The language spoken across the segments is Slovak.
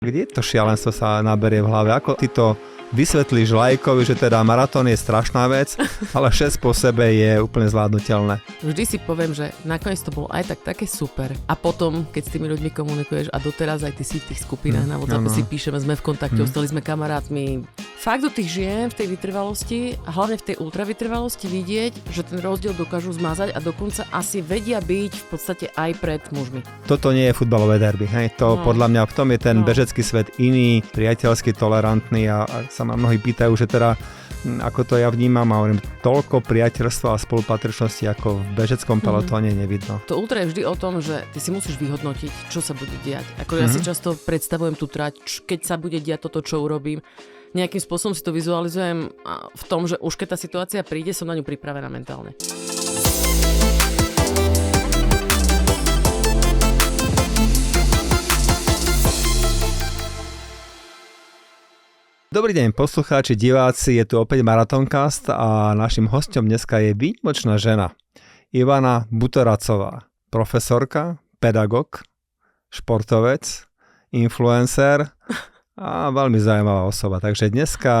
Kde to šialenstvo sa naberie v hlave? Ako ty to vysvetlíš lajkovi, že teda maratón je strašná vec, ale 6 po sebe je úplne zvládnutelné? Vždy si poviem, že nakoniec to bolo aj také super. A potom, keď s tými ľuďmi komunikuješ a doteraz aj ty si v tých skupinách na WhatsApp si píšeme, sme v kontakte, ostali sme kamarátmi. Fakt do tých žien v tej vytrvalosti a hlavne v tej ultravytrvalosti vidieť, že ten rozdiel dokážu zmazať a dokonca asi vedia byť v podstate aj pred mužmi. Toto nie je futbalové derby, hej? To podľa mňa v tom je ten bežecký svet iný, priateľský, tolerantný a sa ma mnohí pýtajú, že teda ako to ja vnímam a hovorím, toľko priateľstva a spolupatričnosti ako v bežeckom pelotóne nevidno. To ultra je vždy o tom, že ty si musíš vyhodnotiť, čo sa bude diať. Ako ja si často predstavujem tú trať, keď sa bude diať toto, čo urobím. Nejakým spôsobom si to vizualizujem v tom, že už keď tá situácia príde, som na ňu pripravená mentálne. Dobrý deň, poslucháči, diváci, je tu opäť Marathóncast a našim hosťom dneska je výnimočná žena. Ivana Butoracová, profesorka, pedagóg, športovec, influencer a veľmi zaujímavá osoba. Takže dneska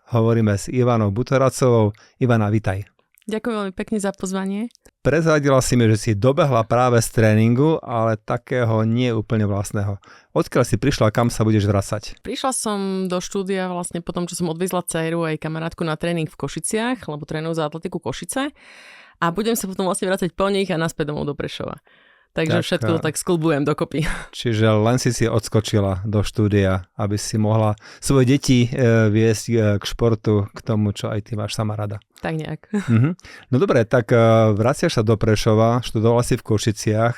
hovoríme s Ivanou Butoracovou. Ivana, vitaj. Ďakujem veľmi pekne za pozvanie. Prezradila si mi, že si dobehla práve z tréningu, ale takého nie úplne vlastného. Odkiaľ si prišla a kam sa budeš vracať? Prišla som do štúdia vlastne po tom, čo som odviezla dcéru aj kamarátku na tréning v Košiciach, lebo trénujú za Atletiku Košice a budem sa potom vlastne vracať po nich a naspäť domov do Prešova. Takže všetko tak sklbujem dokopy. Čiže len si odskočila do štúdia, aby si mohla svoje deti viesť k športu, k tomu, čo aj ty máš sama rada. Tak nejak. No dobre, tak vraciaš sa do Prešova, študovala si v Košiciach,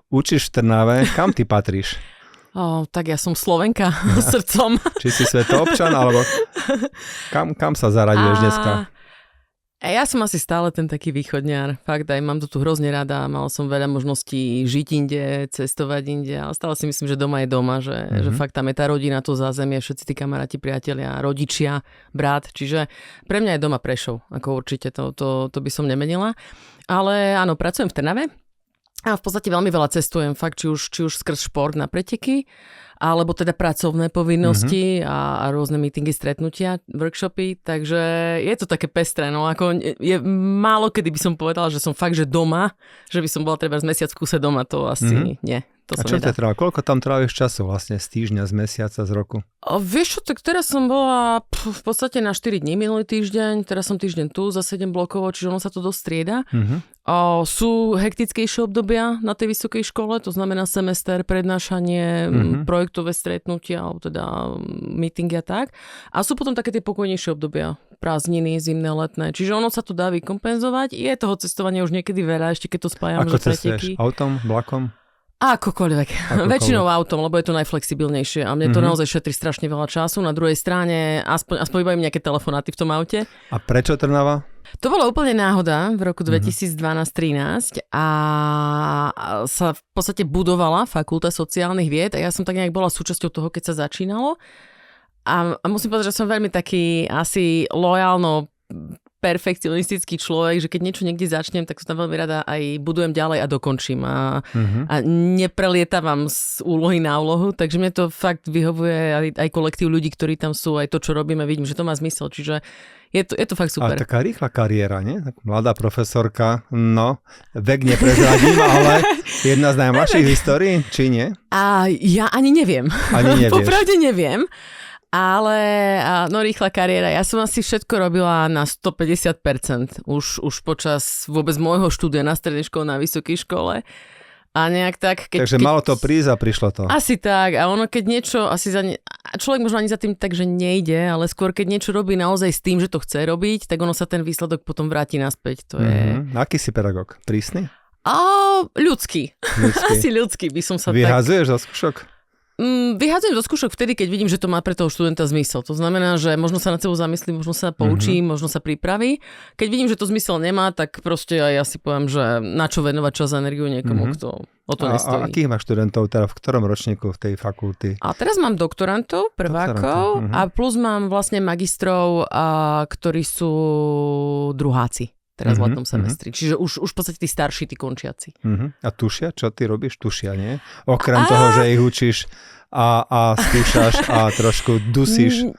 učíš v Trnave, kam ty patríš? Tak ja som Slovenka srdcom. Či si svetoobčan, alebo kam sa zaraduješ dneska? Ja som asi stále ten taký východňar. Fakt, aj mám to tu hrozne rada. Mal som veľa možností žiť inde, cestovať inde, ale stále si myslím, že doma je doma, že fakt tam je tá rodina, to zázemie, všetci tí kamaráti, priatelia, rodičia, brat. Čiže pre mňa je doma Prešov. Ako určite to by som nemenila. Ale áno, pracujem v Trnave a v podstate veľmi veľa cestujem. Fakt, či už skrz šport na preteky, alebo teda pracovné povinnosti a rôzne meetingy, stretnutia, workshopy, takže je to také pestré, no ako je málo kedy by som povedala, že som fakt, že doma, že by som bola treba z mesiac v kuse doma, to asi nie. To a čo ťa trvá? Koľko tam tráviš času vlastne z týždňa, z mesiaca, z roku? Vieš čo, tak teraz som bola v podstate na 4 dní minulý týždeň, teraz som týždeň tu za 7 blokovo, čiže ono sa to dosť strieda. Sú hektickejšie obdobia na tej vysokej škole, to znamená semester, prednášanie, projektové stretnutia, alebo teda meetingy a tak. A sú potom také tie pokojnejšie obdobia, prázdniny, zimné, letné. Čiže ono sa to dá vykompenzovať. Je toho cestovania už niekedy veľa, ešte keď to spájam, že preteky. Autom, vlakom? Akokoľvek. Väčšinou autom, lebo je to najflexibilnejšie a mne to naozaj šetrí strašne veľa času. Na druhej strane aspoň iba im nejaké telefonáty v tom aute. A prečo Trnava? To bola úplne náhoda v roku 2012-13 a sa v podstate budovala fakulta sociálnych vied a ja som tak nejak bola súčasťou toho, keď sa začínalo. A musím povedať, že som veľmi taký asi lojálno perfekcionistický človek, že keď niečo niekde začnem, tak som tam veľmi rada aj budujem ďalej a dokončím a neprelietavam z úlohy na úlohu, takže mne to fakt vyhovuje aj kolektív ľudí, ktorí tam sú, aj to, čo robíme, vidím, že to má zmysel, čiže je to fakt super. A taká rýchla kariéra, nie? Mladá profesorka, no, vek neprezradím, ale jedna z najmladších histórií, či nie? A ja ani neviem. Ani nevieš. Popravde neviem. Ale rýchla kariéra. Ja som asi všetko robila na 150%. Už počas vôbec môjho štúdia na strednej škole, na vysokej škole. A nejak tak... Takže malo to prísť a prišlo to. Asi tak. A ono, keď niečo... človek možno ani za tým tak, že nejde, ale skôr keď niečo robí naozaj s tým, že to chce robiť, tak ono sa ten výsledok potom vráti naspäť. To je... Aký si pedagóg? Prísny? Ľudský. Asi ľudský by som sa Vyhazuješ za skúšok? Vyhádzujem zo skúšok vtedy, keď vidím, že to má pre toho študenta zmysel. To znamená, že možno sa na celú zamyslí, možno sa poučí, možno sa pripraví. Keď vidím, že to zmysel nemá, tak proste aj ja si poviem, že na čo venovať čas a energiu niekomu, kto o to nestojí. A akých máš študentov, teda v ktorom ročníku v tej fakulty? A teraz mám doktorantov, prvákov a plus mám vlastne magistrov, ktorí sú druháci. Teraz v letnom semestri. Čiže už v podstate tí starší, tí končiaci. A tušia? Čo ty robíš? Tušia, nie? Okrem toho, že ich učíš a skúšaš a trošku dusíš?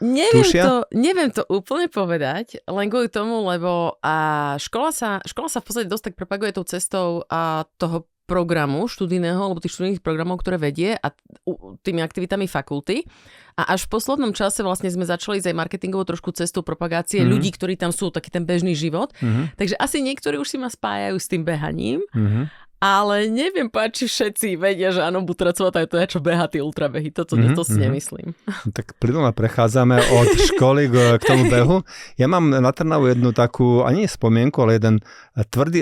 Neviem to úplne povedať, len kvôli tomu, lebo škola sa v podstate dosť tak propaguje tou cestou toho programu študijného, alebo tých študijných programov, ktoré vedie a tými aktivitami fakulty. A až v poslednom čase vlastne sme začali ísť aj marketingovou trošku cestou propagácie ľudí, ktorí tam sú, taký ten bežný život. Takže asi niektorí už si ma spájajú s tým behaním. Ale neviem či všetci vedia, že áno, Butoracová to je to, čo behá tie ultrabehy. To si nemyslím. Tak plynule prechádzame od školy k tomu behu. Ja mám na Trnavu jednu takú, ani spomienku, ale jeden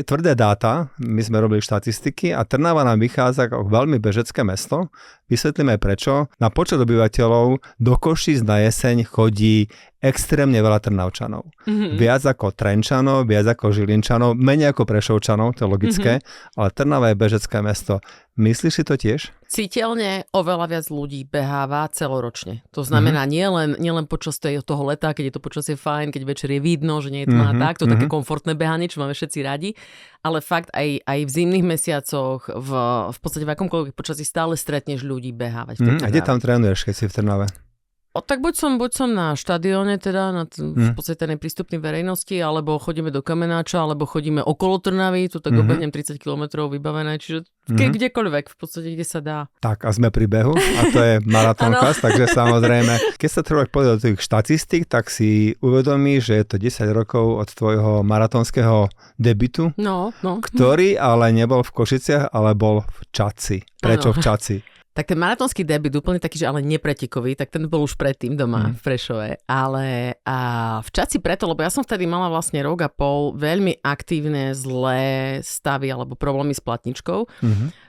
tvrdé dáta. My sme robili štatistiky a Trnava nám vychádza ako veľmi bežecké mesto. Vysvetlím aj prečo. Na počet obyvateľov do Košíc na jeseň chodí extrémne veľa Trnavčanov. Viac ako Trenčanov, viac ako Žilinčanov, menej ako Prešovčanov, to je logické, ale Trnava je bežecké mesto. Myslíš si to tiež? Citeľne oveľa viac ľudí beháva celoročne. To znamená nielen počas toho leta, keď je to počasie fajn, keď večer je vidno, že nie je tma tak, to také komfortné behanie, čo máme všetci radi, ale fakt aj v zimných mesiacoch, v podstate v akomkoľvek počasí stále stretneš ľudí behávať. A kde tam trénuješ, keď si v Trnave? Tak buď som na štadióne, teda v podstate neprístupnej verejnosti, alebo chodíme do Kamenáča, alebo chodíme okolo Trnavy, tu tak obehnem 30 km vybavené, čiže kdekoľvek, v podstate, kde sa dá. Tak a sme pri behu a to je Marathóncast, takže samozrejme, keď sa človek pozrie do tých štatistík, tak si uvedomí, že je to 10 rokov od tvojho maratónskeho debutu, ktorý ale nebol v Košiciach, ale bol v Čaci. Prečo v Čaci? Tak ten maratónsky debut, úplne taký, že ale nepretekový, tak ten bol už predtým doma v Prešove. Ale v Čaci preto, lebo ja som vtedy mala vlastne rok a pol veľmi aktívne zlé stavy alebo problémy s platničkou.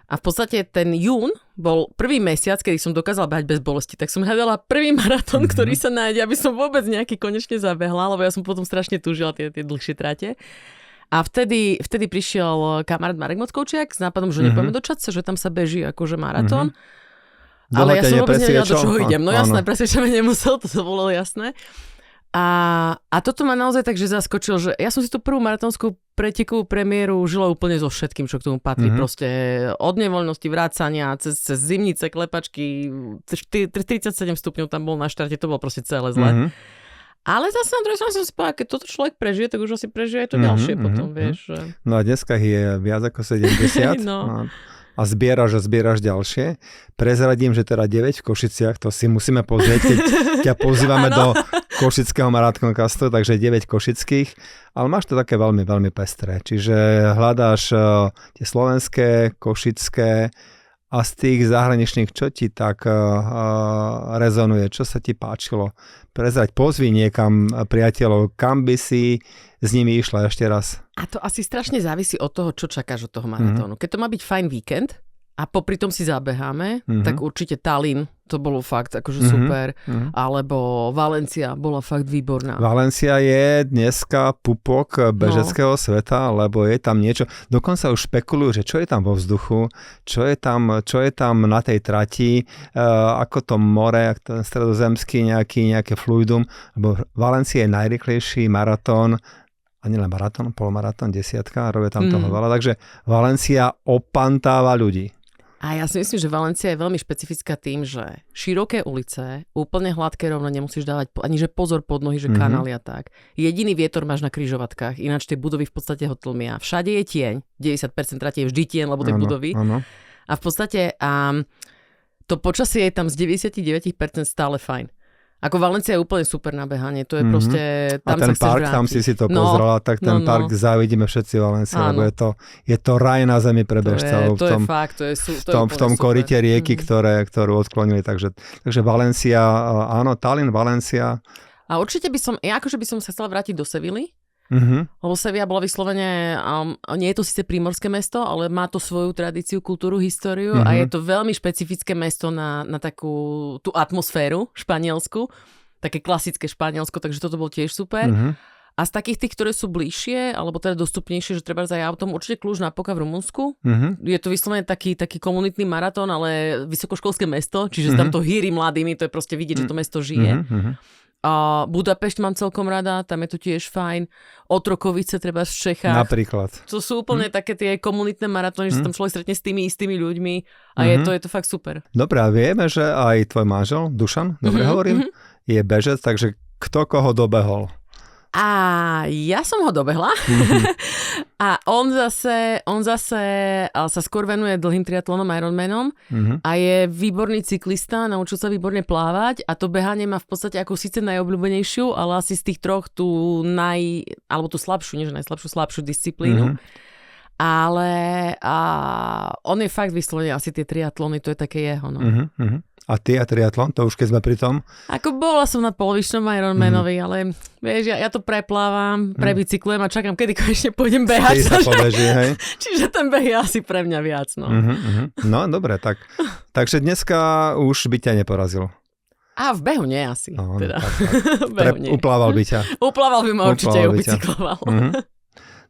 A v podstate ten jún bol prvý mesiac, kedy som dokázala behať bez bolesti. Tak som hľadala prvý maratón, ktorý sa nájde, aby som vôbec nejaký konečne zabehla, lebo ja som potom strašne túžila tie dlhšie trate. A vtedy prišiel kamarát Marek Mockovčiak s nápadom, že nepojme do Čadce, že tam sa beží akože maratón. Ale ja som vôbec nevedela, do čoho idem. No jasné, presvedča ma nemusel, to bolo jasné. A toto ma naozaj tak, že zaskočil, že ja som si tú prvú maratónskú pretekovú premiéru žila úplne so všetkým, čo k tomu patrí. Proste od nevoľnosti, vrácania, cez zimnice, klepačky, 37 stupňov tam bol na štarte, to bolo proste celé zle. Ale zase na druhej strane som si povedala, keď toto človek prežije, tak už asi prežije aj to ďalšie potom, vieš. Že... No a dneska je viac ako 70. A zbieraš ďalšie. Prezradím, že teda 9 v Košiciach, to si musíme pozrieť, keď ťa pozývame do Košického Marathoncastu, takže 9 košických, ale máš to také veľmi, veľmi pestré. Čiže hľadáš tie slovenské, košické a z tých zahraničných, čo ti tak rezonuje, čo sa ti páčilo? Prezrať, pozvi niekam priateľov, kam by si s nimi išla ešte raz? A to asi strašne závisí od toho, čo čakáš od toho maratónu. Keď to má byť fajn víkend a popri tom si zabeháme, tak určite Tallinn, to bolo fakt akože super, alebo Valencia bola fakt výborná. Valencia je dneska pupok bežeckého sveta, lebo je tam niečo, dokonca už špekulujú, že čo je tam vo vzduchu, čo je tam na tej trati, ako to more, ten stredozemský nejaké fluidum, lebo Valencia je najrýchlejší maratón, a nielen maratón, polmaratón, 10, robia tam toho veľa, takže Valencia opantáva ľudí. A ja si myslím, že Valencia je veľmi špecifická tým, že široké ulice, úplne hladké rovno, nemusíš dávať ani že pozor pod nohy, že kanály a tak. Jediný vietor máš na križovatkách, ináč tie budovy v podstate ho tlmia. Všade je tieň, 90% trate je vždy tieň, lebo tie budovy. Áno. A v podstate to počasie je tam z 99% stále fajn. Ako Valencia je úplne super na behanie, to je proste... Tam a ten park, tam si to pozrela, tak ten park závidíme všetci Valencia, lebo je to raj na zemi pre bežcov. To je fakt, to je v tom korite rieky, ktorú odklonili, takže Valencia, áno, Tallinn, Valencia. A určite by som sa chcela vrátiť do Sevilly, lebo Sevilla bola vyslovene, nie je to síce prímorské mesto, ale má to svoju tradíciu, kultúru, históriu a je to veľmi špecifické mesto na takú tú atmosféru španielsku, také klasické Španielsko, takže toto bol tiež super. A z takých tých, ktoré sú bližšie, alebo teda dostupnejšie, že treba aj autom, určite Cluj-Napoca v Rumunsku. Je to vyslovene taký komunitný maratón, ale vysokoškolské mesto, čiže tam to hýri mladými, to je proste vidieť, že to mesto žije. A Budapešť mám celkom rada, tam je to tiež fajn. Otrokovice treba z Čechách. Napríklad. To sú úplne také tie komunitné maratóny, že sa tam človek stretne s tými istými ľuďmi a je to fakt super. Dobre, a vieme, že aj tvoj manžel, Dušan, dobre hovorím, je bežec, takže kto koho dobehol? A ja som ho dobehla a on zase sa skôr venuje dlhým triatlónom Ironmanom a je výborný cyklista, naučil sa výborne plávať a to behanie má v podstate ako síce najobľúbenejšiu, ale asi z tých troch tú alebo tú slabšiu, nie že slabšiu disciplínu. Ale on je fakt vyslovene asi tie triatlóny, to je také jeho. No. A ty a triatlon, to už keď sme pri tom? Ako bola som na polovičnom Ironmanovi, ale vieš, ja to preplávam, prebicyklujem a čakám, kedy konečne pôjdem behať. Čiže ten beh je asi pre mňa viac. No, no dobre, takže dneska už by ťa neporazil. A v behu nie asi. No, teda. Uplával by ťa. Uplával by ma určite, ubicykloval.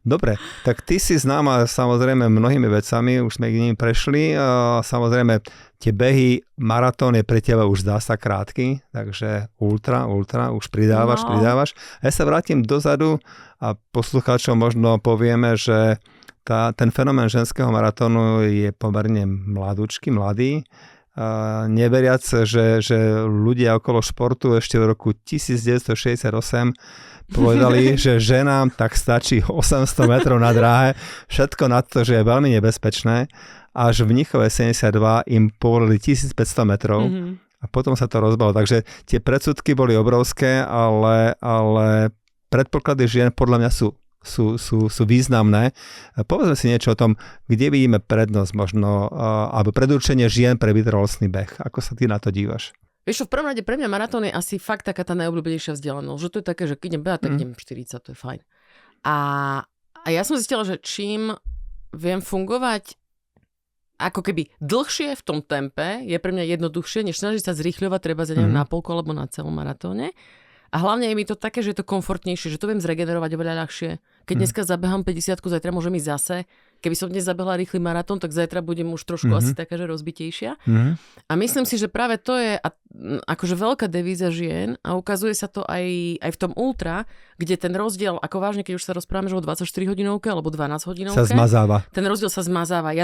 Dobre, tak ty si známa samozrejme mnohými vecami, už sme k ním prešli. Samozrejme, tie behy, maratón je pre teba už zdá sa krátky, takže ultra, už pridávaš. Ja sa vrátim dozadu a poslucháčom možno povieme, že ten fenomén ženského maratónu je pomerne mladý. Neveriac, že ľudia okolo športu ešte v roku 1968 povedali, že ženám tak stačí 800 metrov na dráhe, všetko na to, že je veľmi nebezpečné. Až v Mníchove 72 im povolili 1500 metrov a potom sa to rozbalo. Takže tie predsudky boli obrovské, ale predpoklady žien podľa mňa sú významné. Povedzme si niečo o tom, kde vidíme prednosť možno, alebo predurčenie žien pre vytrvalostný beh. Ako sa ty na to dívaš? Vieš čo, v prvom rade pre mňa maratón je asi fakt taká tá najobľúbenejšia vzdialenosť, že to je také, že keď idem behať, tak idem 40, to je fajn. A ja som zistila, že čím viem fungovať ako keby dlhšie v tom tempe, je pre mňa jednoduchšie, než snažiť sa zrýchľovať treba za na polku alebo na celom maratóne. A hlavne je mi to také, že je to komfortnejšie, že to viem zregenerovať oveľa ľahšie. Keď dneska zabehám 50, zajtra môžem ísť zase. Keby som dnes zabehla rýchly maratón, tak zajtra budem už trošku asi taká, že rozbitejšia. A myslím si, že práve to je akože veľká devíza žien a ukazuje sa to aj v tom ultra, kde ten rozdiel, ako vážne, keď už sa rozprávame, že o 24 hodinovke alebo 12 hodinovke, sa zmazáva. Ten rozdiel sa zmazáva.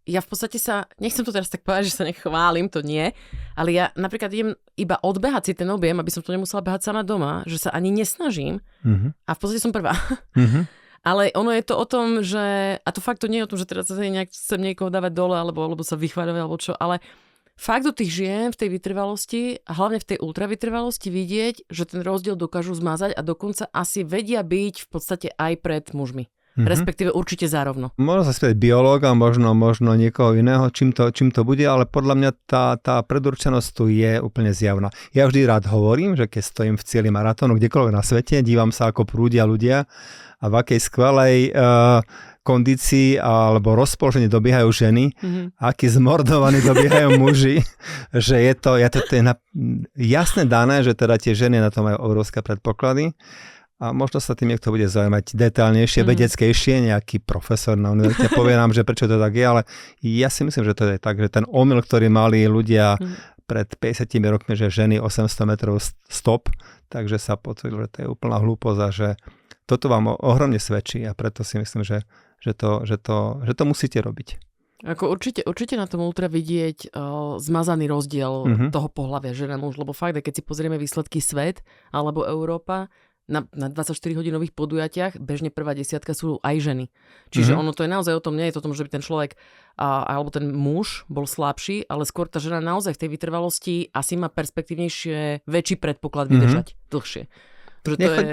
Ja v podstate nechcem to teraz tak povedať, že sa nechválim, to nie, ale ja napríklad idem iba odbehať si ten objem, aby som to nemusela behať sama doma, že sa ani nesnažím a v podstate som prvá. Ale ono je to o tom, že, a to fakt to nie je o tom, že teraz sa nejak chcem niekoho dávať dole, alebo sa vychváľovať, alebo čo, ale fakt do tých žien v tej vytrvalosti a hlavne v tej ultravytrvalosti vidieť, že ten rozdiel dokážu zmazať a dokonca asi vedia byť v podstate aj pred mužmi. Respektíve určite zárovno. Možno sa spýtať biológa, možno niekoho iného, čím to bude, ale podľa mňa tá predurčenosť tu je úplne zjavná. Ja vždy rád hovorím, že keď stojím v cieli maratónu kdekoľvek na svete, dívam sa, ako prúdia ľudia a v akej skvelej kondícii alebo rozpoložení dobiehajú ženy, akí zmordovaní dobiehajú muži, že je to jasne dané, že teda tie ženy na to majú obrovské predpoklady. A možno sa tým niekto bude zaujímať detailnejšie, vedeckejšie, nejaký profesor na univerzite povie nám, že prečo to tak je, ale ja si myslím, že to je tak, že ten omyl, ktorý mali ľudia pred 50 rokmi, že ženy 800 metrov stop, takže sa potvrdilo, že to je úplná hlúposť a že toto vám ohromne svedčí a preto si myslím, že to musíte robiť. Ako určite na tom ultra vidieť zmazaný rozdiel toho pohlavia žena muž, lebo fakt, keď si pozrieme výsledky svet alebo Európa, na 24-hodinových podujatiach bežne prvá desiatka sú aj ženy. Čiže ono to je naozaj o tom, nie je to o tom, že by ten človek alebo ten muž bol slabší, ale skôr tá žena naozaj v tej vytrvalosti asi má perspektívnejšie, väčší predpoklad vydržať dlhšie.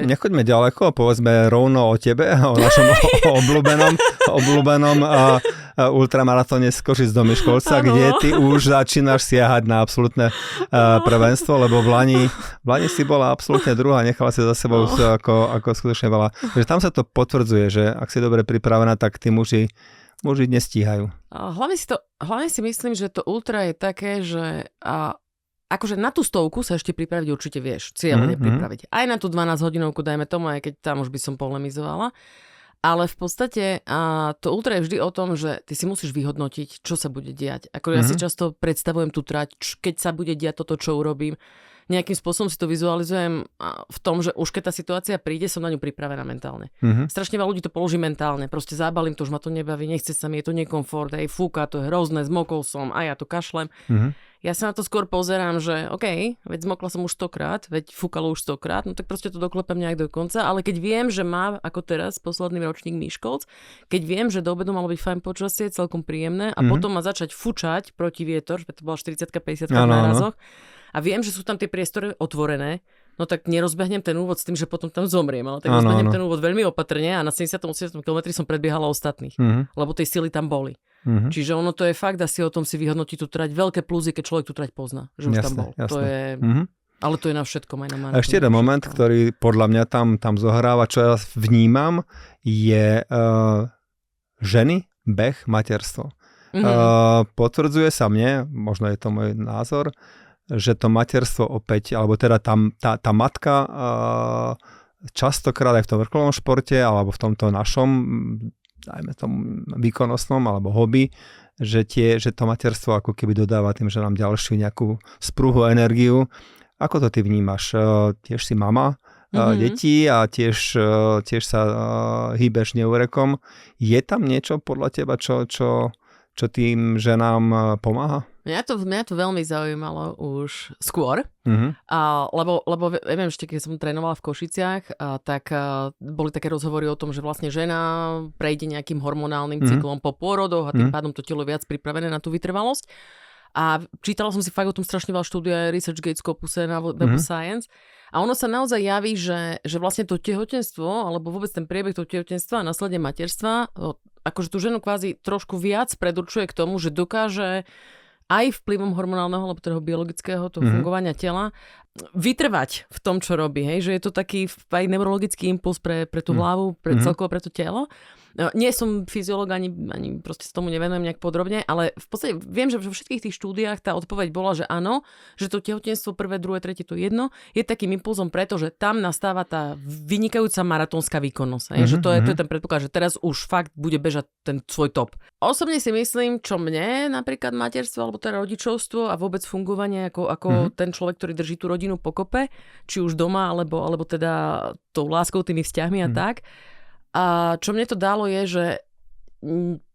Nechoďme ďaleko, povedzme rovno o tebe, o našom obľúbenom ultramaratóne z Košic do Miškolca, kde ty už začínaš siahať na absolútne prvenstvo, lebo v Lani si bola absolútne druhá, nechala si za sebou ako skutočne veľa. Takže tam sa to potvrdzuje, že ak si dobre pripravená, tak tí muži nestíhajú. Hlavne si myslím, že to ultra je také, že akože na tú stovku sa ešte pripraviť určite vieš, cieľene pripraviť. Aj na tú 12 hodinovku, dajme tomu, aj keď tam už by som polemizovala. Ale v podstate to ultra je vždy o tom, že ty si musíš vyhodnotiť, čo sa bude diať. Ako ja si často predstavujem tú trať, keď sa bude diať toto, čo urobím. nejakým spôsobom si to vizualizujem v tom, že už keď tá situácia príde, som na ňu pripravená mentálne. Strašne veľa ľudí to položí mentálne. Proste zabalím to, už ma to nebaví, nechce sa mi, je to nekomfort, aj fúka, to je hrozné, zmokol som a ja to kašlem. Ja sa na to skôr pozerám, že OK, veď zmokla som už 100-krát, veď fúkalo už 100-krát, no tak proste to doklepem nejak do konca, ale keď viem, že má, ako teraz, posledný ročník Míškolc, keď viem, že do obedu malo byť fajn počasie, celkom príjemné a potom ma začať fučať proti vietor, že to bola 40-50 v nárazoch a viem, že sú tam tie priestory otvorené, no tak nerozbehnem ten úvod s tým, že potom tam zomriem, ale tak rozbehnem ten úvod veľmi opatrne a na 70-80 km som predbiehala ostatných, lebo tej sily tam boli. Čiže ono to je fakt, asi o tom si vyhodnotí tú trať. Veľké plusy, keď človek tú trať pozná, že už tam bol. Jasné. To je, ale to je na všetkom aj na maratóne. A ešte jeden moment, ktorý podľa mňa tam zohráva, čo ja vnímam, je ženy, beh, materstvo. Potvrdzuje sa mne, možno je to môj názor, že to materstvo opäť, alebo teda tá matka častokrát aj v tom vrcholovom športe, alebo v tomto našom, dajme tomu výkonnostnom alebo hobby, že to materstvo ako keby dodáva tým ženám ďalšiu nejakú sprúhu energiu. Ako to ty vnímaš? Tiež si mama detí a tiež sa hýbeš neúrekom. Je tam niečo podľa teba, čo tým ženám pomáha? Mňa to veľmi zaujímalo už skôr, lebo viem, ešte keď som trénovala v Košiciach, tak boli také rozhovory o tom, že vlastne žena prejde nejakým hormonálnym cyklom po pôrodoch a tým pádom to telo viac pripravené na tú vytrvalosť. A čítala som si fakt o tom strašne veľa štúdia ResearchGate Scopuse na Web of Science a ono sa naozaj javí, že vlastne to tehotenstvo, alebo vôbec ten priebeh toho tehotenstva a následne materstva, akože tú ženu kvázi trošku viac predurčuje k tomu, že dokáže aj vplyvom hormonálneho alebo toho biologického fungovania tela vytrvať v tom, čo robí. Hej? Že je to taký aj neurologický impuls pre tú hlavu, celkovo pre to telo. Nie som fyziológ, ani proste sa tomu nevenujem nejak podrobne, ale v podstate viem, že vo všetkých tých štúdiách tá odpoveď bola, že áno, že to tehotenstvo prvé, druhé, tretie, to jedno, je takým impulzom preto, že tam nastáva tá vynikajúca maratónska výkonnosť. Že to je ten predpoklad, že teraz už fakt bude bežať ten svoj top. Osobne si myslím, čo mne napríklad materstvo alebo teda rodičovstvo a vôbec fungovanie ako ten človek, ktorý drží tú rodinu pokope, či už doma, alebo teda tou láskou, tými vzťahmi a tak. A čo mne to dalo je, že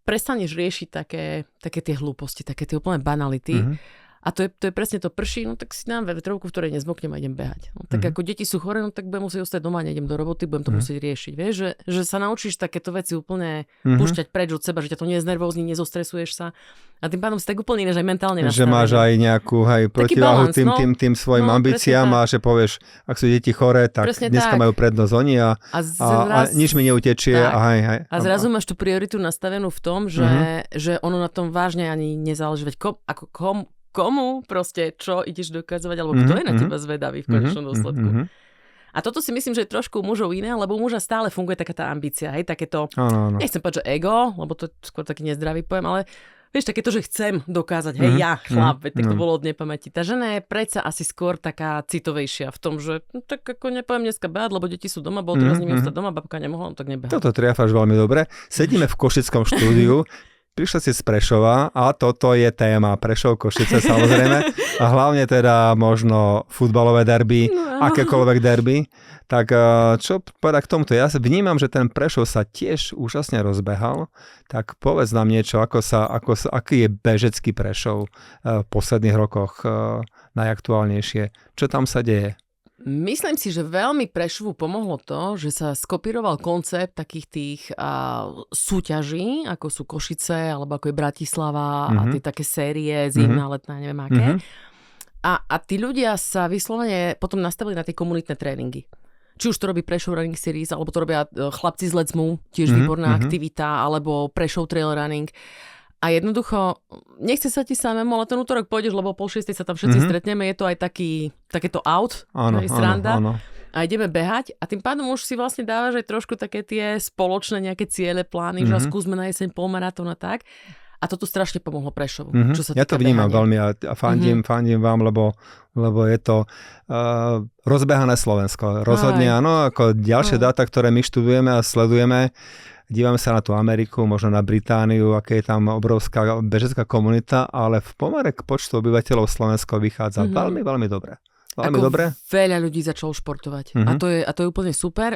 prestaneš riešiť také tie hlúposti, také tie úplne banality. A to je presne to, prší, no tak si dám vetrovku, v ktorej nezmoknem a idem behať. No, tak ako deti sú chore, no tak budem musieť ostať doma, nejdem do roboty, budem to musieť riešiť. Vieš, že sa naučíš takéto veci úplne púšťať preč od seba, že ťa to neznervózni, nezostresuješ sa. A tým pádom si tak úplne ináč aj mentálne nastavený. Že máš aj nejakú protiváhu tým svojim ambíciám a že povieš, ak sú deti choré, tak presne dneska majú prednosť oni a nič mi neutečie. A zrazu máš tú prioritu nastavenú v tom, že ono na tom vážne ani nezáleží. Veď komu proste, čo ideš dokazovať, alebo kto je na teba zvedavý v konečnom dôsledku. A toto si myslím, že je trošku u mužov iné, lebo u muža stále funguje taká tá ambícia, hej, takéto, nechcem povedať, že ego, lebo to je skôr taký nezdravý pojem, ale vieš, takéto, že chcem dokázať, hej, ja, chlap, veď tak to bolo od nepamäti. Tá žena je predsa asi skôr taká citovejšia v tom, že no, tak ako nepoviem dneska behať, lebo deti sú doma, bolo treba s nimi ostať doma, babka nemohla, no tak nebehať. Toto triafáš veľmi dobre. Sedíme v košickom štúdiu. Prišla si z Prešova a toto je téma Prešov, Košice samozrejme a hlavne teda možno futbalové derby, akékoľvek derby. Tak čo povedať k tomuto? Ja vnímam, že ten Prešov sa tiež úžasne rozbehal, tak povedz nám niečo, aký je bežecký Prešov v posledných rokoch najaktuálnejšie. Čo tam sa deje? Myslím si, že veľmi Prešovu pomohlo to, že sa skopíroval koncept takých tých súťaží, ako sú Košice, alebo ako je Bratislava a tie také série, zimná, letná, neviem aké. A tí ľudia sa vyslovene potom nastavili na tie komunitné tréningy. Či už to robí Prešov Running Series, alebo to robia chlapci z Let's Move, tiež výborná aktivita, alebo Prešov Trail Running. A jednoducho, nechce sa ti samému, ale ten útorok pôjdeš, lebo 5:30 sa tam všetci stretneme, je to aj takéto out, sranda. Áno. A ideme behať a tým pádom už si vlastne dávaš aj trošku také tie spoločné nejaké ciele, plány, že skúsme na jeseň polmaratón a tak. A toto strašne pomohlo Prešovu. Čo sa ja to vnímam veľmi a fandím vám, lebo je to rozbehané Slovensko. Rozhodne áno, ako ďalšie dáta, ktoré my študujeme a sledujeme, dívame sa na tú Ameriku, možno na Britániu, aké je tam obrovská bežecká komunita, ale v pomere k počtu obyvateľov Slovensko vychádza veľmi, veľmi dobre. Veľmi dobre. Veľa ľudí začalo športovať. A to je úplne super.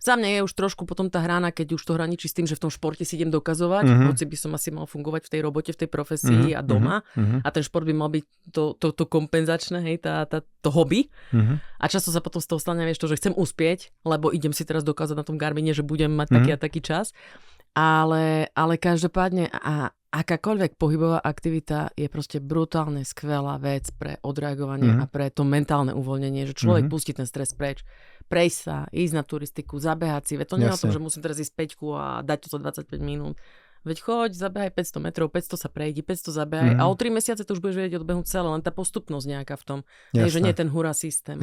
Za mňa je už trošku potom tá hrana, keď už to hraničí s tým, že v tom športe si idem dokazovať, hoci by som asi mal fungovať v tej robote, v tej profesii a doma. A ten šport by mal byť to kompenzačné, hej, to hobby. A často sa potom z toho stane, vieš, to, že chcem uspieť, lebo idem si teraz dokázať na tom Garmine, že budem mať taký a taký čas. Ale každopádne akákoľvek pohybová aktivita je proste brutálne skvelá vec pre odreagovanie a pre to mentálne uvoľnenie, že človek pustí ten stres preč, prejsť sa, ísť na turistiku, zabehať si. Veď to nie je o tom, že musím teraz ísť 5 a dať to 25 minút. Veď choď, zabehaj 500 metrov, 500 sa prejdi, 500 zabehaj a o 3 mesiace to už budeš vedieť odbehnúť celé, len tá postupnosť nejaká v tom. Nie, že nie ten hurá systém,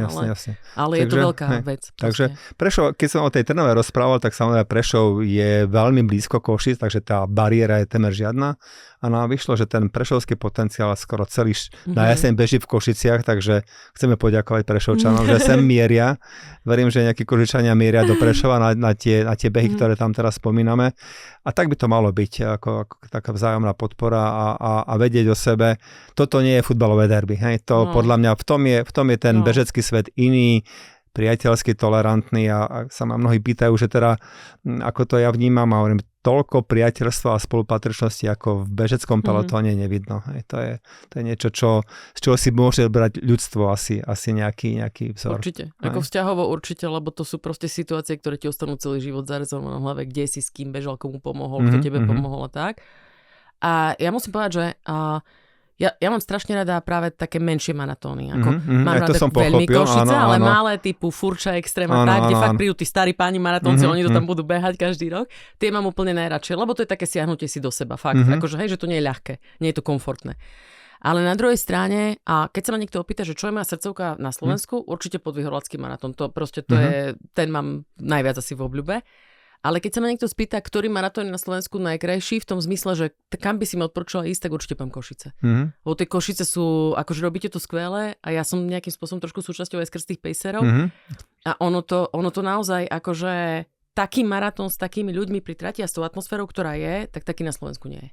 ale je to veľká vec. Takže Prešov, keď som o tej Trnave rozprával, tak samozrejme Prešov je veľmi blízko Košic, takže tá bariéra je témer žiadna. A nám vyšlo, že ten prešovský potenciál skoro celý na jeseň beží v Košiciach, takže chceme poďakovať Prešovčanom, že sem mieria. Verím, že nejakí Košičania mieria do Prešova na tie behy, ktoré tam teraz spomíname. A tak by to malo byť, ako taká vzájomná podpora a vedieť o sebe. Toto nie je futbalové derby. Hej? To podľa mňa v tom je ten bežecký svet iný, priateľsky tolerantný a sa ma mnohí pýtajú, že teda ako to ja vnímam a hovorím, toľko priateľstva a spolupatričnosti ako v bežeckom pelotóne nevidno. Hej, to je niečo, z čoho si môže brať ľudstvo asi nejaký vzor. Určite. Hej. Ako vzťahovo určite, lebo to sú proste situácie, ktoré ti ostanú celý život zarezonované v hlave, kde si s kým bežal, komu pomohol, kto tebe pomohol a tak. A ja musím povedať, že ja mám strašne rada práve také menšie maratóny. Mám rada veľmi Košice, ale malé typu Furča Extrema, kde fakt prídu tí starí páni maratónci, oni to tam budú behať každý rok. Tie mám úplne najradšie, lebo to je také siahnutie si do seba. Fakt. Akože, hej, že to nie je ľahké, nie je to komfortné. Ale na druhej strane, a keď sa ma niekto opýta, že čo je moja srdcovka na Slovensku, určite Podvihorlacký maratón. To je, ten mám najviac asi v obľúbe. Ale keď sa ma niekto spýta, ktorý maratón je na Slovensku najkrajší, v tom zmysle, že kam by si mi odporúčala ísť, tak určite poviem Košice. Lebo tie Košice sú, akože robíte to skvelé a ja som nejakým spôsobom trošku súčasťou aj skrz tých pacerov. A ono to naozaj akože taký maratón s takými ľuďmi pri trati a s tou atmosférou, ktorá je, tak taký na Slovensku nie je.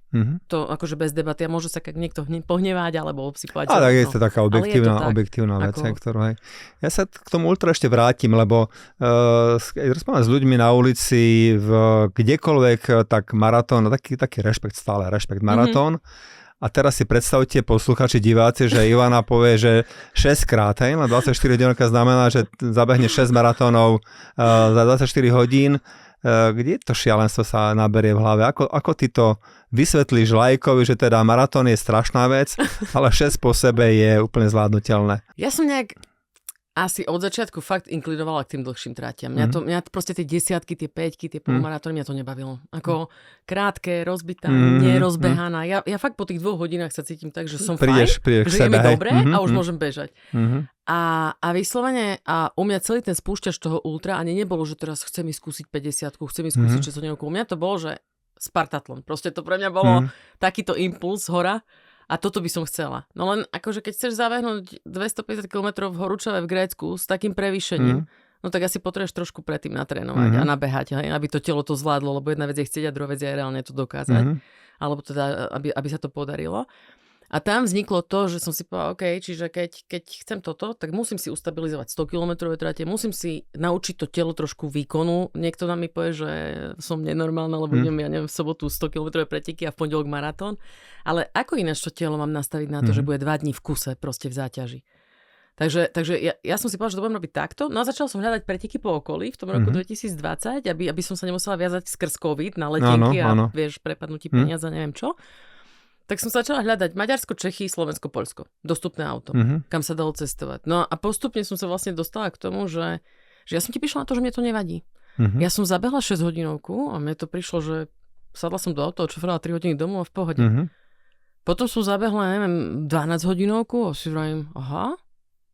To akože bez debaty a môže sa niekto pohnevať alebo si povedať. Ale je to taká objektívna vec, ktorú ja sa k tomu ultra ešte vrátim, lebo rozprávam s ľuďmi na ulici kdekoľvek, tak maratón, taký rešpekt maratón. A teraz si predstavte, posluchači, diváci, že Ivana povie, že 6 krát, na 24 hodinka znamená, že zabehne 6 maratónov za 24 hodín. Kde to šialenstvo sa naberie v hlave? Ako ty to vysvetlíš lajkovi, že teda maratón je strašná vec, ale 6 po sebe je úplne zvládnutelné? Ja som nejak asi od začiatku fakt inklinovala k tým dlhším trátiam. Mňa proste tie desiatky, tie päťky, tie polmaratóny, mňa to nebavilo. Ako krátke, rozbitá, nerozbehaná. Ja fakt po tých 2 hodinách sa cítim tak, že som prídeš že je mi dobre a už môžem bežať. A vyslovene, a u mňa celý ten spúšťač toho ultra, ani nebolo, že teraz chcem ísť skúsiť 50-ku, chcem ísť skúsiť 6 hodinov. U mňa to bolo, že Spartatlon. Proste to pre mňa bolo takýto impuls hora. A toto by som chcela. No len akože keď chceš zabehnúť 250 km v Horúčave v Grécku s takým prevýšením, no tak asi potrebuješ trošku predtým natrénovať a nabehať, aby to telo to zvládlo, lebo jedna vec je chcieť a druhá vec je reálne to dokázať. Alebo teda, aby sa to podarilo. A tam vzniklo to, že som si povedala, OK, čiže keď chcem toto, tak musím si ustabilizovať 100 km trate, musím si naučiť to telo trošku výkonu. Niekto nám mi povie, že som nenormálna, lebo idem, ja neviem, v sobotu 100 km preteky a v pondelok maratón. Ale ako ináč to telo mám nastaviť na to, že bude 2 dní v kuse proste v záťaži. Takže ja som si povedala, že to budem robiť takto. No a začala som hľadať preteky po okolí v tom roku 2020, aby som sa nemusela viazať skrz COVID na letenky a vieš, prepadnutí peniaze a neviem čo. Tak som začala hľadať Maďarsko, Čechy, Slovensko, Poľsko. Dostupné auto, kam sa dalo cestovať. No a postupne som sa vlastne dostala k tomu, že ja som ti prišla na to, že mne to nevadí. Ja som zabehla 6 hodinovku a mne to prišlo, že sadla som do auta, odšofrovala 3 hodiny domov a v pohode. Potom som zabehla, neviem, 12 hodinovku a si vravím, aha,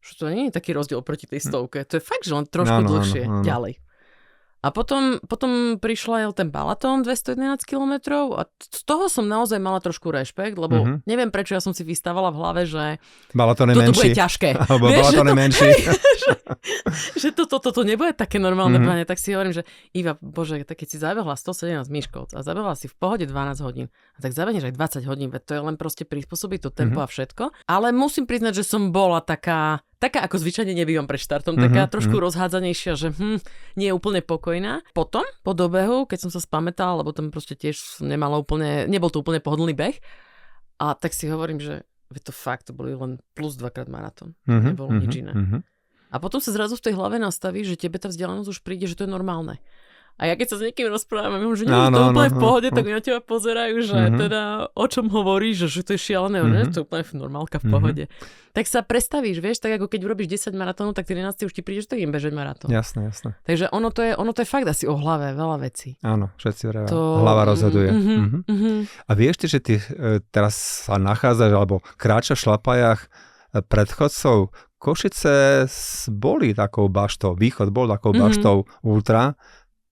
že to nie je taký rozdiel proti tej stovke. To je fakt, že len trošku dlhšie ďalej. A potom prišla aj ten Balatón 211 km a z toho som naozaj mala trošku rešpekt, lebo neviem prečo ja som si vystávala v hlave, že Balatón je toto menší. Bude ťažké. Alebo Balatón je menší. že toto nebude také normálne plane. Tak si hovorím, že Iva, bože, tak keď si zabehla 117 Myškovc a zabehla si v pohode 12 hodín, a tak zabehneš aj 20 hodín, veď to je len proste prispôsobiť to tempo a všetko. Ale musím priznať, že som bola taká taká ako zvyčajne nebývam pred štartom, taká trošku rozhádzanejšia, že nie je úplne pokojná. Potom, po dobehu, keď som sa spamätal, lebo tam proste tiež som nebol to úplne pohodlný beh, a tak si hovorím, že to fakt, to boli len plus 2-krát maratón. Nebolo nič iné. A potom sa zrazu v tej hlave nastaví, že tebe tá vzdialenosť už príde, že to je normálne. A ja keď sa s niekým rozprávam, že nie je to úplne v pohode, tak na teba pozerajú, že teda o čom hovoríš, že to je šialené, že to je úplne normálka v pohode. Tak sa prestavíš, vieš, tak ako keď urobíš 10 maratónov, tak 13 už ti príde, že to idem bežať maratón. Jasné. Takže ono to je fakt asi o hlave, veľa vecí. Áno, všetci vravia, hlava rozhoduje. A vieš ty, že ty teraz sa nachádzaš, alebo kráčaš v šlapajách predchodcov. Košice boli takou baštou, Východ bol takou baštou ultra,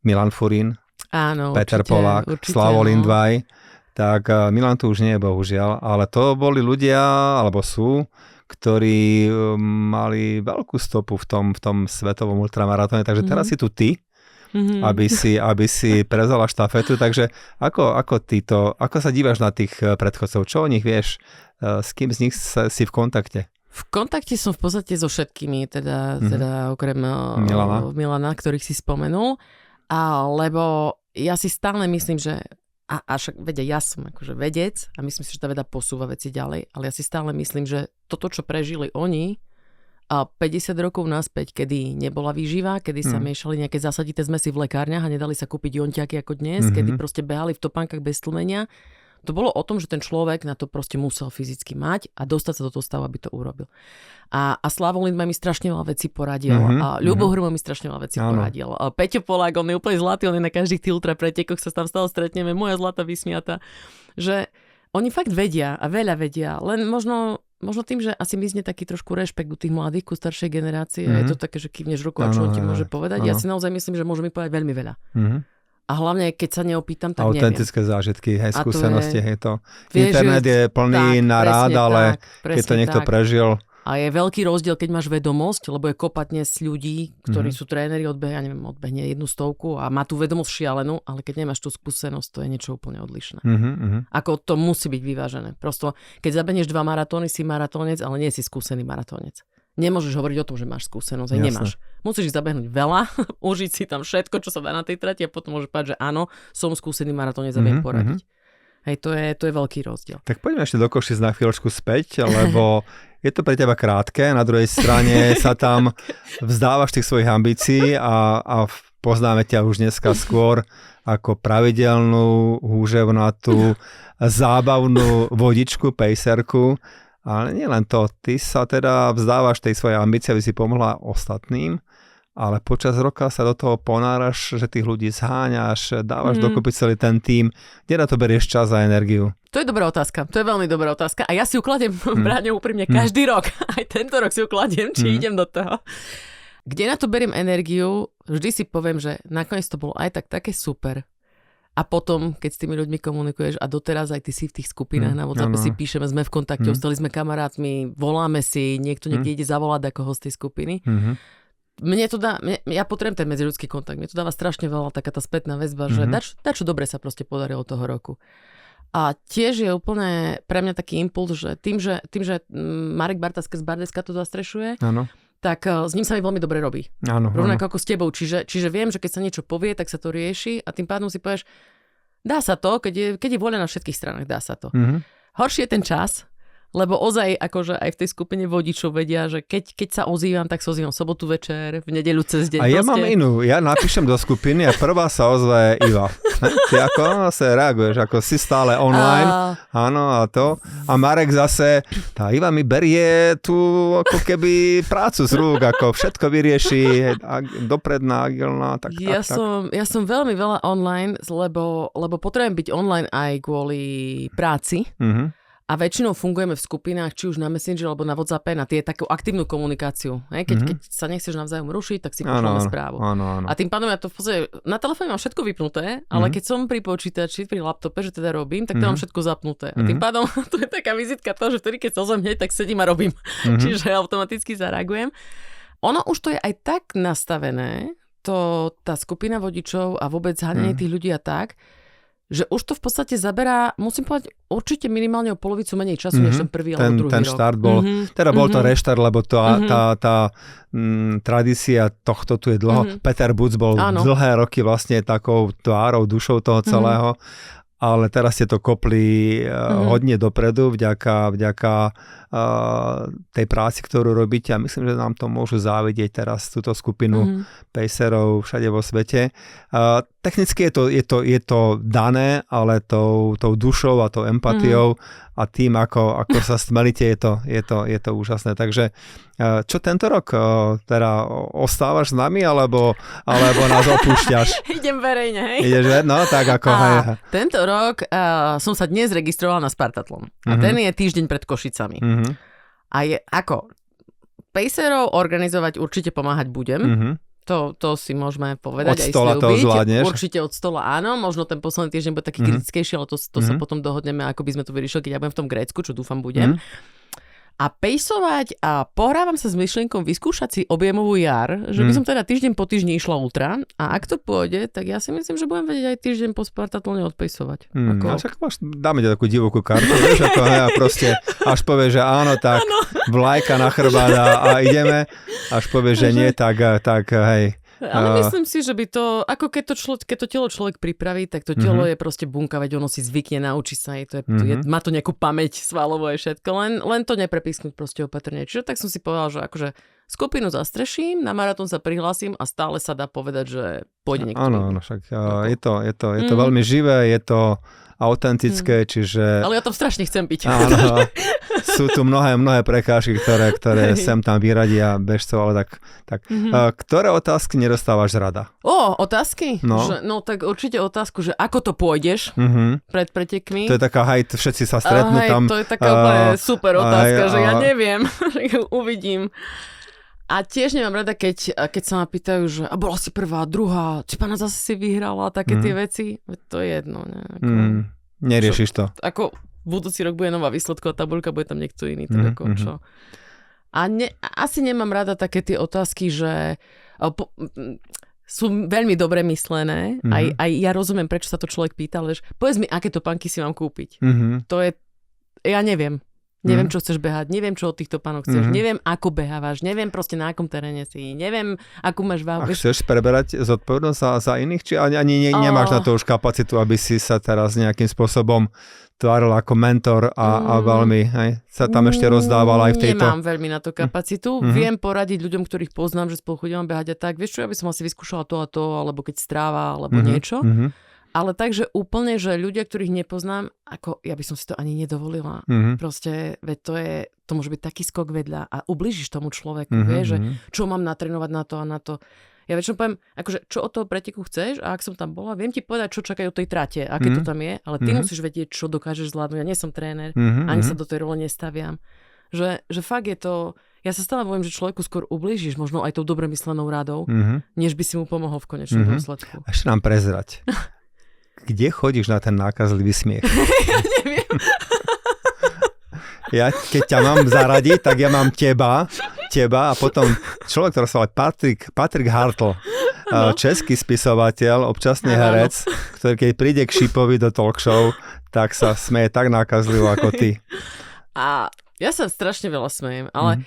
Milan Furín, áno, Peter Polák, Slavo Lindvaj, tak Milan tu už nie je, bohužiaľ, ale to boli ľudia, alebo sú, ktorí mali veľkú stopu v tom svetovom ultramaratóne, takže teraz si tu ty, aby si prezala štafetu, takže ako sa dívaš na tých predchodcov, čo o nich vieš, s kým z nich si v kontakte? V kontakte som v podstate so všetkými, teda okrem Milana, ktorých si spomenul. Lebo ja si stále myslím, že a však vedia, ja som akože vedec a myslím si, že tá veda posúva veci ďalej, ale ja si stále myslím, že toto, čo prežili oni a 50 rokov naspäť, kedy nebola výživa, kedy sa miešali nejaké zasadité zmesi v lekárniach a nedali sa kúpiť jonťaky ako dnes, kedy proste behali v topánkach bez tlmenia, to bolo o tom, že ten človek na to proste musel fyzicky mať a dostať sa do toho stavu, aby to urobil. A Slavo Lindvaj mi strašne veľa vecí poradil. A Ľubo Hrmo mi strašne veľa vecí poradil. A Peťo Polák, on je úplne zlatý, on je na každých tých ultra pretekoch, sa tam stále stretneme, moja zlata vysmiata. Že oni fakt vedia a veľa vedia, len možno tým, že asi mizne taký trošku rešpekt u tých mladých, ku staršej generácie. Je to také, že kývneš ruku a čo on ti môže povedať. Ja si naozaj myslím, že môže mi povedať veľmi veľa. A hlavne, keď sa neopýtam, tak neviem. Autentické zážitky, skúsenosti, internet je plný na rád, ale keď to niekto prežil. A je veľký rozdiel, keď máš vedomosť, lebo je kopa dnes ľudí, ktorí sú tréneri, odbehne 100 a má tú vedomosť šialenú, ale keď nemáš tú skúsenosť, to je niečo úplne odlišné. Ako to musí byť vyvážené. Prosto, keď zabehneš 2 maratóny, si maratónec, ale nie si skúsený maratónec. Nemôžeš hovoriť o tom, že máš skúsenosť, aj nemáš. Musíš ich zabehnúť veľa, užiť si tam všetko, čo sa dá na tej trati a potom môžeš povedať, že áno, som skúsený maratónec a viem poradiť. Hej, to je veľký rozdiel. Tak poďme ešte do Košic na chvíľočku späť, lebo je to pre teba krátke, na druhej strane sa tam vzdávaš tých svojich ambícií a poznáme ťa už dneska skôr ako pravidelnú, húževnatú, zábavnú vodičku, pejserku. Ale nie len to, ty sa teda vzdávaš tej svojej ambície, aby si pomohla ostatným, ale počas roka sa do toho ponáraš, že tých ľudí zháňaš, dávaš dokopy celý ten tím. Kde na to berieš čas a energiu? To je dobrá otázka, to je veľmi dobrá otázka a ja si ju kladiem bráňou úprimne každý rok. Aj tento rok si ju kladiem, či idem do toho. Kde na to beriem energiu, vždy si poviem, že nakoniec to bolo aj také super. A potom, keď s tými ľuďmi komunikuješ a doteraz aj ty si v tých skupinách na WhatsAppe si píšeme, sme v kontakte, ostali sme kamarátmi, voláme si, niekto niekde ide zavolať ako host tej skupiny. Mne to dá, ja potrebujem ten medziľudský kontakt, mne to dáva strašne veľa taká tá spätná väzba, že dačo dobre sa proste podarilo toho roku. A tiež je úplne pre mňa taký impuls, že tým, že Marek Barta z Bardeska to zastrešuje, tak s ním sa mi veľmi dobre robí. Rovnako ako s tebou. Čiže viem, že keď sa niečo povie, tak sa to rieši a tým pádom si povieš, dá sa to, keď je vôľa na všetkých stranách, dá sa to. Horší je ten čas, lebo ozaj akože aj v tej skupine vodičov vedia, že keď sa ozývam, tak sa ozývam sobotu večer, v nedeľu cez deň. A ja mám inú, ja napíšem do skupiny a prvá sa ozve Iva. Ty ako sa reaguješ, ako si stále online, áno a to. A Marek zase, tá Iva mi berie tu ako keby prácu z rúk, ako všetko vyrieši, dopredná, agilná, tak. Ja som veľmi veľa online, lebo potrebujem byť online aj kvôli práci. A väčšinou fungujeme v skupinách, či už na Messenger alebo na WhatsAppe, na tie takú aktívnu komunikáciu. Keď sa nechceš navzájom rušiť, tak si pošleme správu. Áno. A tým pádom ja to v podstate, na telefóne mám všetko vypnuté, ale keď som pri počítači, pri laptope, že teda robím, tak to mám všetko zapnuté. A tým pádom to je taká vizitka toho, že vtedy, keď sa ozvem hneď, tak sedím a robím. Čiže automaticky zareagujem. Ono už to je aj tak nastavené, tá skupina vodičov a vôbec zháňanie tých ľudí a tak, že už to v podstate zaberá, musím povedať, určite minimálne o polovicu menej času, než ten prvý alebo druhý ten rok. štart bol, teda bol to reštart, lebo tá tradícia tohto tu je dlho. Peter Butz bol dlhé roky vlastne takou tvárou, dušou toho celého, ale teraz ste to kopli hodne dopredu vďaka tej práci, ktorú robíte a myslím, že nám to môžu závidieť teraz túto skupinu pacerov všade vo svete. Technicky je to dané, ale tou dušou a tou empatiou a tým, ako sa stmelíte, je to úžasné. Takže čo tento rok? Teda ostávaš s nami, alebo nás opúšťaš? Idem verejne, hej? Ideš, no tak ako... Tento rok som sa dnes registrovala na Spartatlon. A ten je týždeň pred Košicami. A je ako... Pacerov organizovať určite pomáhať budem. To si môžeme povedať. Od stola to zvládneš? Určite od stola áno. Možno ten posledný týždeň bude taký kritickejší, ale to sa potom dohodneme, ako by sme to vyriešili, keď ja budem v tom Grécku, čo dúfam budem. A pejsovať a pohrávam sa s myšlienkou vyskúšať si objemovú jar, že by som teda týždeň po týždni išla ultra a ak to pôjde, tak ja si myslím, že budem vedieť aj týždeň po Spartatlone odpejsovať. Dáme ti takú divokú kartu, vieš, ako a proste až povieš, že áno, tak vlajka na chrbát a ideme, až povieš, že nie, tak hej. Ale myslím si, že by to, ako keď to telo človek pripraví, tak to telo je proste bunka, veď ono si zvykne, naučí sa, má to nejakú pamäť svalovú aj všetko, len to neprepísknuť proste opatrne. Čiže tak som si povedal, že akože skupinu zastreším, na maratón sa prihlásim a stále sa dá povedať, že pôjde niekto. Áno, však je to veľmi živé, je to autentické, čiže... Ale ja tam strašne chcem byť. Áno, sú tu mnohé prekážky, ktoré sem tam vyradia bežcov, ale tak. Ktoré otázky nedostávaš rada? Otázky? No tak určite otázku, že ako to pôjdeš pred pretekmi. To je taká, všetci sa stretnú tam. To je taká úplne super otázka, že ja neviem, uvidím. A tiež nemám rada, keď sa ma pýtajú, že a bola si prvá, druhá, či pána zase si vyhrala, také tie veci. To je jedno. Ne? Neriešiš to. Ako budúci rok bude nová výsledková tabuľka, bude tam niekto iný. Tak ako čo. A asi nemám rada také tie otázky, že sú veľmi dobre myslené. Aj ja rozumiem, prečo sa to človek pýta, ale povedz mi, aké topánky si mám kúpiť. To je, ja neviem. Neviem, čo chceš behať, neviem, čo od týchto pánov chceš, neviem, ako behávaš, neviem proste na akom teréne si, neviem, akú máš váhu. A chceš preberať zodpovednosť za iných, či ani nemáš na to už kapacitu, aby si sa teraz nejakým spôsobom tváril ako mentor a veľmi sa tam ešte rozdával aj v tejto... Nemám veľmi na to kapacitu, viem poradiť ľuďom, ktorých poznám, že spolu chodím behať a tak, vieš čo, ja by som asi vyskúšala to a to, alebo keď stráva, alebo niečo. Ale takže úplne, že ľudia, ktorých nepoznám, ako ja by som si to ani nedovolila. Proste, veď to môže byť taký skok vedľa a ublížiš tomu človeku, vieš, že čo mám natrénovať na to a na to. Ja väčšinou poviem, akože čo od toho preteku chceš a ak som tam bola, viem ti povedať, čo čakajú od tej trate, aké to tam je, ale ty musíš vedieť, čo dokážeš zvládnuť. Ja nie som tréner, ani sa do tej role nestaviam. Že fakt je to... Ja sa stále poviem, že človeku skôr ublížiš, možno aj tou dobre myslenou radou, než by si mu pomohol v konečnom dôsledku. Ešte nám prezrať. Kde chodíš na ten nákazlivý smiech? Ja neviem. Keď ťa mám zaradiť, tak ja mám teba a potom človek, ktorý sa volá Patrik Hartl, český spisovateľ, občasný herec, ktorý keď príde k Šipovi do talk show, tak sa smeje tak nákazlivo ako ty. A ja sa strašne veľa smejem, ale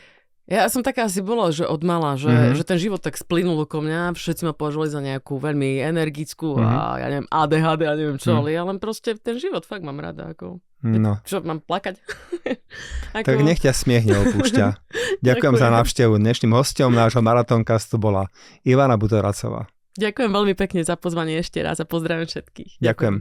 ja som taká asi bola, že od mala, že ten život tak splynul oko mňa, všetci ma považovali za nejakú veľmi energickú a ja neviem, ADHD a neviem čo, ale ja len proste ten život fakt mám rada. Ako, čo, mám plakať? Tak nech ťa smiech neopúšťa. Ďakujem za návštevu. Dnešným hosťom nášho maratónkastu bola Ivana Butoracová. Ďakujem veľmi pekne za pozvanie ešte raz a pozdravím všetkých. Ďakujem.